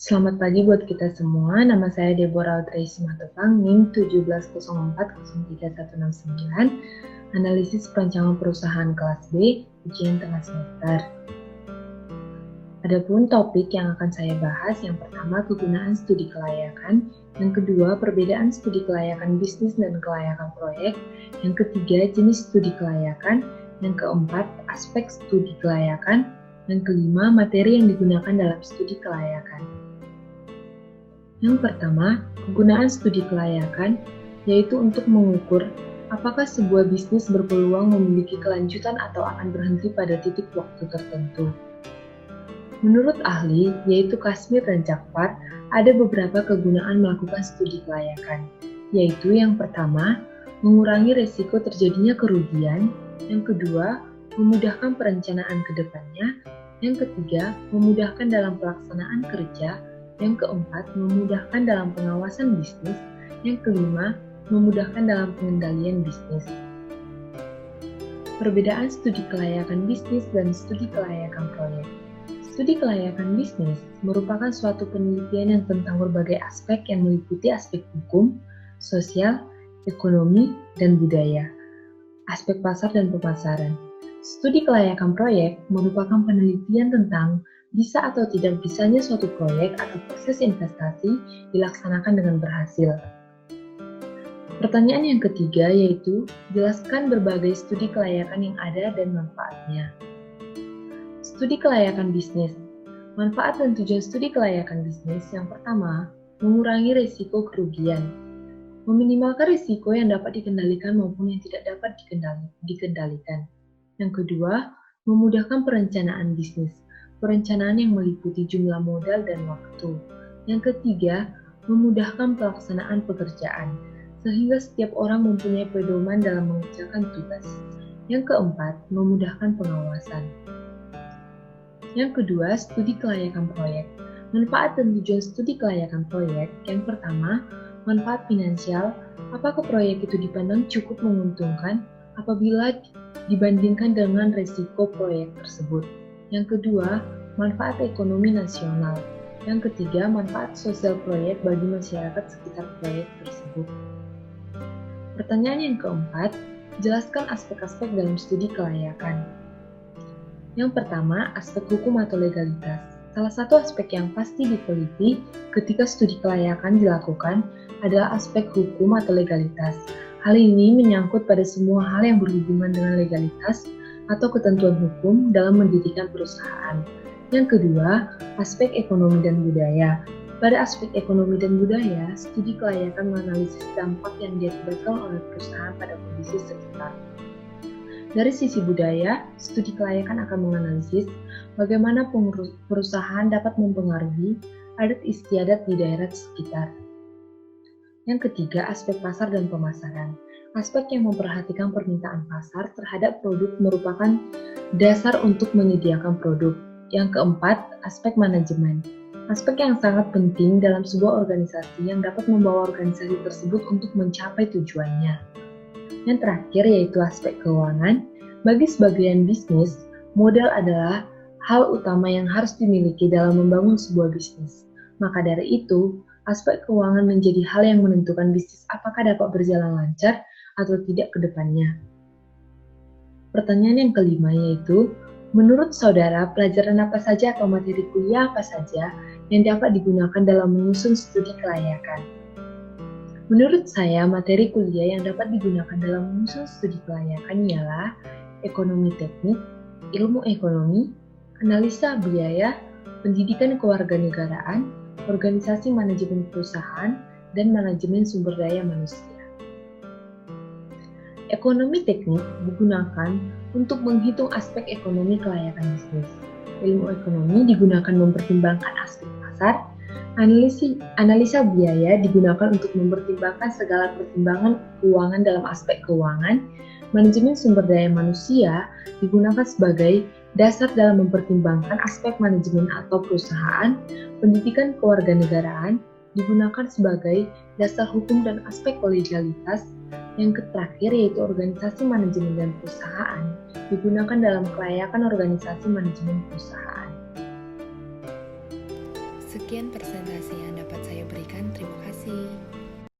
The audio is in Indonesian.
Selamat pagi buat kita semua. Nama saya Deborah Audrey Simatupang, NIM 170403169, analisis perancangan perusahaan kelas B, ujian tengah semester. Adapun topik yang akan saya bahas, yang pertama kegunaan studi kelayakan, yang kedua perbedaan studi kelayakan bisnis dan kelayakan proyek, yang ketiga jenis studi kelayakan, yang keempat aspek studi kelayakan, yang kelima materi yang digunakan dalam studi kelayakan. Yang pertama, kegunaan studi kelayakan, yaitu untuk mengukur apakah sebuah bisnis berpeluang memiliki kelanjutan atau akan berhenti pada titik waktu tertentu. Menurut ahli, yaitu Kasmir dan Jakfar, ada beberapa kegunaan melakukan studi kelayakan, yaitu yang pertama, mengurangi risiko terjadinya kerugian, yang kedua, memudahkan perencanaan ke depannya, yang ketiga, memudahkan dalam pelaksanaan kerja, yang keempat, memudahkan dalam pengawasan bisnis, yang kelima, memudahkan dalam pengendalian bisnis. Perbedaan studi kelayakan bisnis dan studi kelayakan proyek. Studi kelayakan bisnis merupakan suatu penelitian yang tentang berbagai aspek yang meliputi aspek hukum, sosial, ekonomi, dan budaya, aspek pasar dan pemasaran. Studi kelayakan proyek merupakan penelitian tentang bisa atau tidak bisanya suatu proyek atau proses investasi dilaksanakan dengan berhasil. Pertanyaan yang ketiga yaitu, jelaskan berbagai studi kelayakan yang ada dan manfaatnya. Studi kelayakan bisnis. Manfaat dan tujuan studi kelayakan bisnis yang pertama, mengurangi risiko kerugian. Meminimalkan risiko yang dapat dikendalikan maupun yang tidak dapat dikendalikan. Yang kedua, memudahkan perencanaan bisnis. Perencanaan yang meliputi jumlah modal dan waktu. Yang ketiga, memudahkan pelaksanaan pekerjaan, sehingga setiap orang mempunyai pedoman dalam mengerjakan tugas. Yang keempat, memudahkan pengawasan. Yang kedua, studi kelayakan proyek. Manfaat dan tujuan studi kelayakan proyek. Yang pertama, manfaat finansial. Apakah proyek itu dipandang cukup menguntungkan apabila dibandingkan dengan risiko proyek tersebut? Yang kedua, manfaat ekonomi nasional. Yang ketiga, manfaat sosial proyek bagi masyarakat sekitar proyek tersebut. Pertanyaan yang keempat, jelaskan aspek-aspek dalam studi kelayakan. Yang pertama, aspek hukum atau legalitas. Salah satu aspek yang pasti diteliti ketika studi kelayakan dilakukan adalah aspek hukum atau legalitas. Hal ini menyangkut pada semua hal yang berhubungan dengan legalitas atau ketentuan hukum dalam mendirikan perusahaan. Yang kedua, aspek ekonomi dan budaya. Pada aspek ekonomi dan budaya, studi kelayakan menganalisis dampak yang diakibatkan oleh perusahaan pada kondisi sekitar. Dari sisi budaya, studi kelayakan akan menganalisis bagaimana perusahaan dapat mempengaruhi adat istiadat di daerah sekitar. Yang ketiga, aspek pasar dan pemasaran. Aspek yang memperhatikan permintaan pasar terhadap produk merupakan dasar untuk menyediakan produk. Yang keempat, aspek manajemen. Aspek yang sangat penting dalam sebuah organisasi yang dapat membawa organisasi tersebut untuk mencapai tujuannya. Yang terakhir yaitu aspek keuangan. Bagi sebagian bisnis, modal adalah hal utama yang harus dimiliki dalam membangun sebuah bisnis. Maka dari itu, aspek keuangan menjadi hal yang menentukan bisnis apakah dapat berjalan lancar atau tidak ke depannya. Pertanyaan yang kelima yaitu, menurut saudara, pelajaran apa saja atau materi kuliah apa saja yang dapat digunakan dalam menyusun studi kelayakan? Menurut saya, materi kuliah yang dapat digunakan dalam menyusun studi kelayakan ialah ekonomi teknik, ilmu ekonomi, analisa biaya, pendidikan kewarganegaraan, organisasi manajemen perusahaan, dan manajemen sumber daya manusia. Ekonomi teknik digunakan untuk menghitung aspek ekonomi kelayakan bisnis. Ilmu ekonomi digunakan mempertimbangkan aspek pasar. Analisa biaya digunakan untuk mempertimbangkan segala pertimbangan keuangan dalam aspek keuangan. Manajemen sumber daya manusia digunakan sebagai dasar dalam mempertimbangkan aspek manajemen atau perusahaan. Pendidikan kewarganegaraan digunakan sebagai dasar hukum dan aspek kolegialitas. Yang terakhir yaitu organisasi manajemen dan perusahaan digunakan dalam kelayakan organisasi manajemen perusahaan. Sekian presentasi yang dapat